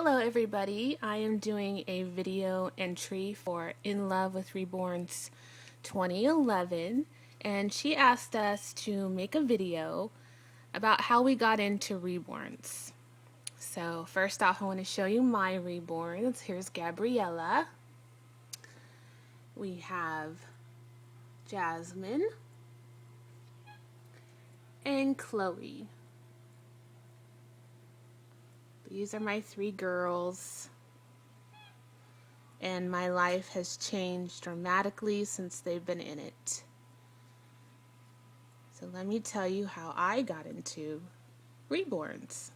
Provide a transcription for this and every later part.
Hello everybody, I am doing a video entry for In Love with Reborns 2011, and she asked us to make a video about how we got into reborns. So first off, I want to show you my reborns. Here's Gabriella. We have Jasmine and Chloe. These are my three girls, and my life has changed dramatically since they've been in it. So let me tell you how I got into reborns.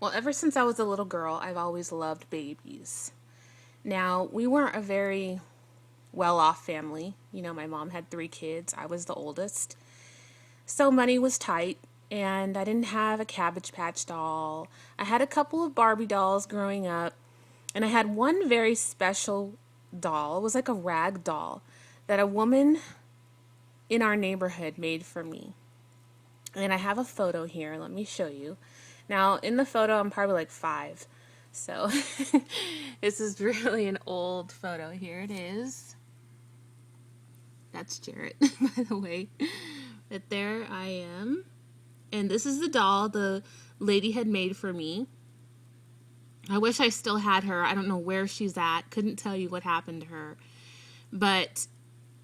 Well, ever since I was a little girl, I've always loved babies. Now, we weren't a very well-off family. You know, my mom had 3 kids. I was the oldest. So money was tight, and I didn't have a Cabbage Patch doll. I had a couple of Barbie dolls growing up, and I had one very special doll. It was like a rag doll that a woman in our neighborhood made for me. And I have a photo here. Let me show you. Now, in the photo, I'm probably like 5. So, this is really an old photo. Here it is. That's Jarrett, by the way. But there I am. And this is the doll the lady had made for me. I wish I still had her. I don't know where she's at. Couldn't tell you what happened to her. But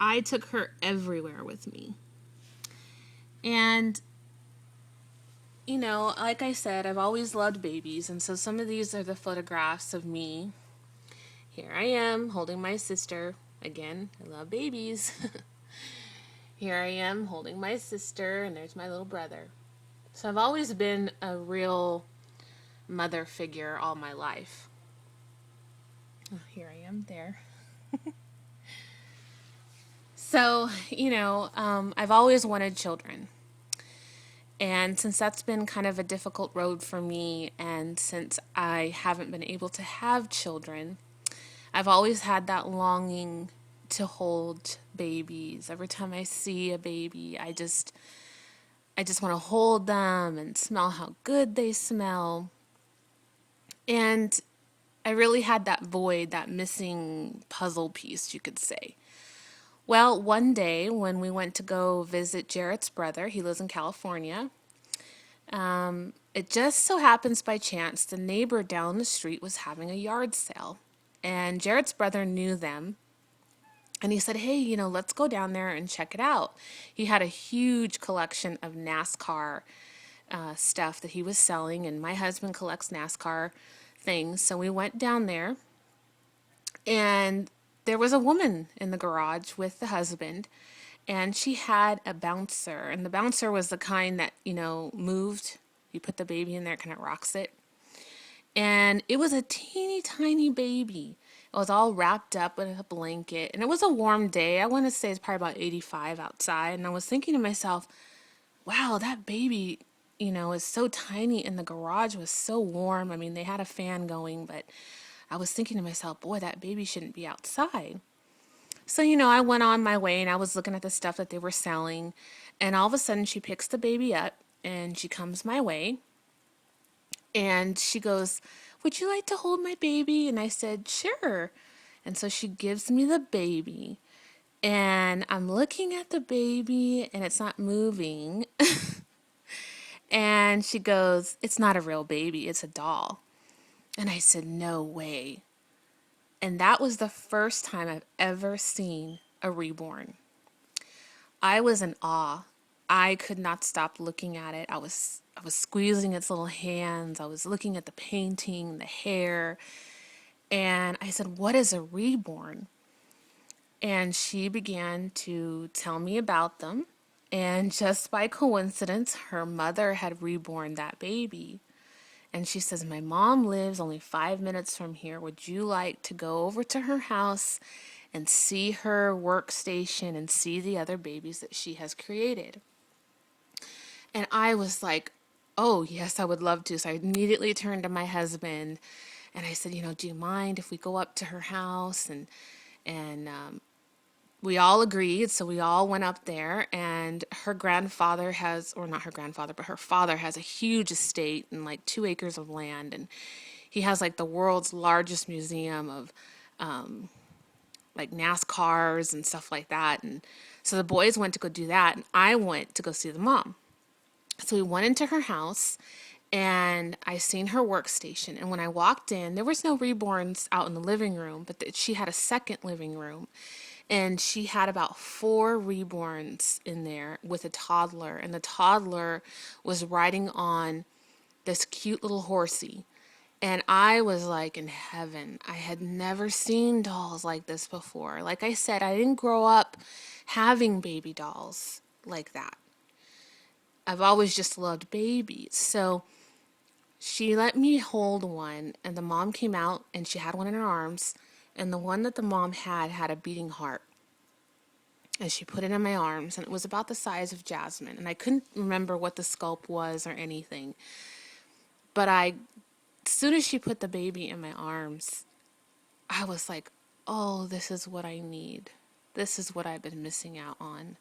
I took her everywhere with me. And, you know, like I said, I've always loved babies. And so some of these are the photographs of me. Here I am holding my sister. Again, I love babies. Here I am holding my sister, and there's my little brother. So I've always been a real mother figure all my life. Oh, here I am there. So, you know, I've always wanted children. And since that's been kind of a difficult road for me, and since I haven't been able to have children, I've always had that longing to hold babies. Every time I see a baby, I just want to hold them and smell how good they smell. And I really had that void, that missing puzzle piece, you could say. Well, one day when we went to go visit Jarrett's brother, he lives in California, it just so happens by chance the neighbor down the street was having a yard sale. And Jarrett's brother knew them. And he said, hey, you know, let's go down there and check it out. He had a huge collection of NASCAR stuff that he was selling. And my husband collects NASCAR things. So we went down there. And there was a woman in the garage with the husband, and she had a bouncer, and the bouncer was the kind that, you know, moved. You put the baby in there, it kind of rocks it. And it was a teeny tiny baby. It was all wrapped up in a blanket, and it was a warm day. I want to say it's probably about 85 outside, and I was thinking to myself, wow, that baby, you know, is so tiny, and the garage was so warm. I mean, they had a fan going, but I was thinking to myself, boy, that baby shouldn't be outside. So, you know, I went on my way and I was looking at the stuff that they were selling. And all of a sudden she picks the baby up and she comes my way. And she goes, would you like to hold my baby? And I said, sure. And so she gives me the baby. And I'm looking at the baby and it's not moving. And she goes, it's not a real baby, it's a doll. And I said, no way. And that was the first time I've ever seen a reborn. I was in awe. I could not stop looking at it. I was squeezing its little hands. I was looking at the painting, the hair. And I said, what is a reborn? And she began to tell me about them. And just by coincidence, her mother had reborn that baby. And she says, my mom lives only 5 minutes from here. Would you like to go over to her house and see her workstation and see the other babies that she has created? And I was like, oh, yes, I would love to. So I immediately turned to my husband and I said, you know, do you mind if we go up to her house and we all agreed, so we all went up there, and her grandfather has, or not her grandfather, but her father has a huge estate and like 2 acres of land, and he has like the world's largest museum of like NASCARs and stuff like that. And so the boys went to go do that, and I went to go see the mom. So we went into her house, and I seen her workstation. And when I walked in, there was no reborns out in the living room, but she had a second living room. And she had about 4 reborns in there with a toddler. And the toddler was riding on this cute little horsey. And I was like in heaven. I had never seen dolls like this before. Like I said, I didn't grow up having baby dolls like that. I've always just loved babies. So she let me hold one, and the mom came out and she had one in her arms. And the one that the mom had a beating heart. And she put it in my arms, and it was about the size of Jasmine. And I couldn't remember what the sculpt was or anything. But as soon as she put the baby in my arms, I was like, oh, this is what I need. This is what I've been missing out on.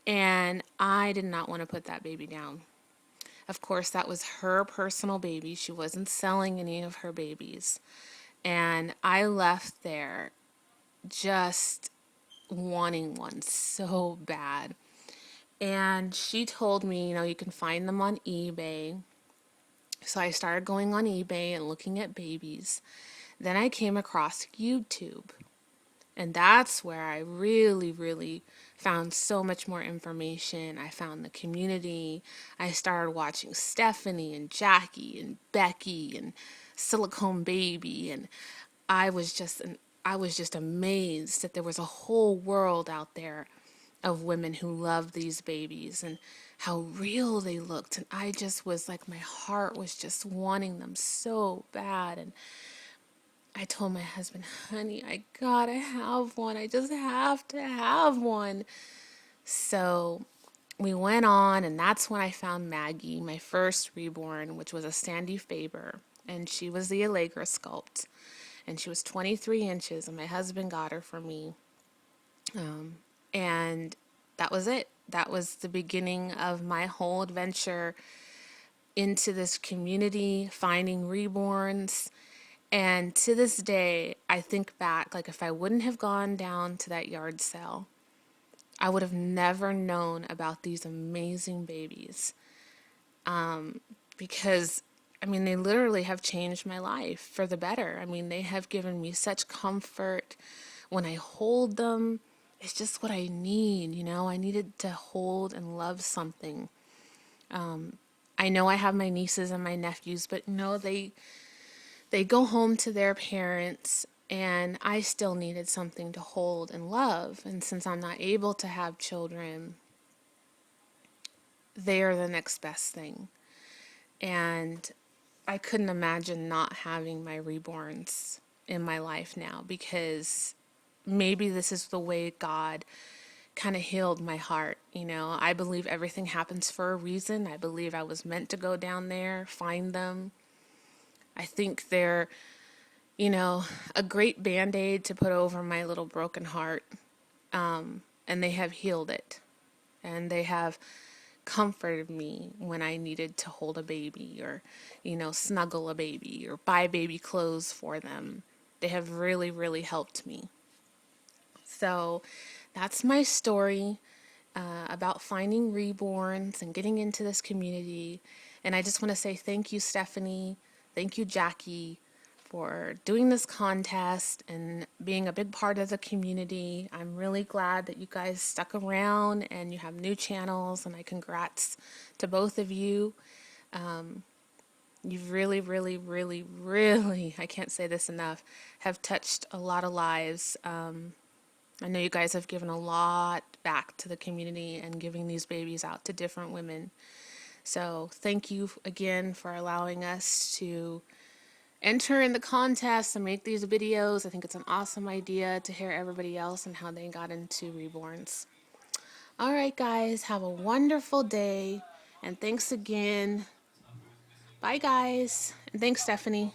And I did not want to put that baby down. Of course, that was her personal baby. She wasn't selling any of her babies. And I left there just wanting one so bad. And she told me, you can find them on eBay. So I started going on eBay and looking at babies. Then I came across YouTube. And that's where I really, really found so much more information. I found the community. I started watching Stephanie and Jackie and Becky and Silicone Baby, and I was just I was just amazed that there was a whole world out there of women who loved these babies and how real they looked. And I just was like, my heart was just wanting them so bad. And I told my husband, honey, I gotta have one. I just have to have one. So we went on, and that's when I found Maggie, my first reborn, which was a Sandy Faber. And she was the Allegra sculpt. And she was 23 inches, and my husband got her for me. And that was it. That was the beginning of my whole adventure into this community, finding reborns. And to this day, I think back, like if I wouldn't have gone down to that yard sale, I would have never known about these amazing babies. Because, they literally have changed my life for the better. They have given me such comfort when I hold them. It's just what I need, I needed to hold and love something. I know I have my nieces and my nephews, but they go home to their parents, and I still needed something to hold and love. And since I'm not able to have children, they are the next best thing. And I couldn't imagine not having my reborns in my life now, because maybe this is the way God kind of healed my heart. I believe everything happens for a reason. I believe I was meant to go down there, find them. I think they're, a great band-aid to put over my little broken heart. And they have healed it. And they have comforted me when I needed to hold a baby or, snuggle a baby or buy baby clothes for them. They have really, really helped me. So that's my story about finding reborns and getting into this community. And I just want to say thank you, Stephanie. Thank you, Jackie, for doing this contest and being a big part of the community. I'm really glad that you guys stuck around and you have new channels, and I congrats to both of you. You've really, really, really, really, I can't say this enough, have touched a lot of lives. I know you guys have given a lot back to the community and giving these babies out to different women. So thank you again for allowing us to enter in the contest and make these videos. I think it's an awesome idea to hear everybody else and how they got into reborns. All right, guys, have a wonderful day, and thanks again. Bye, guys, and thanks, Stephanie.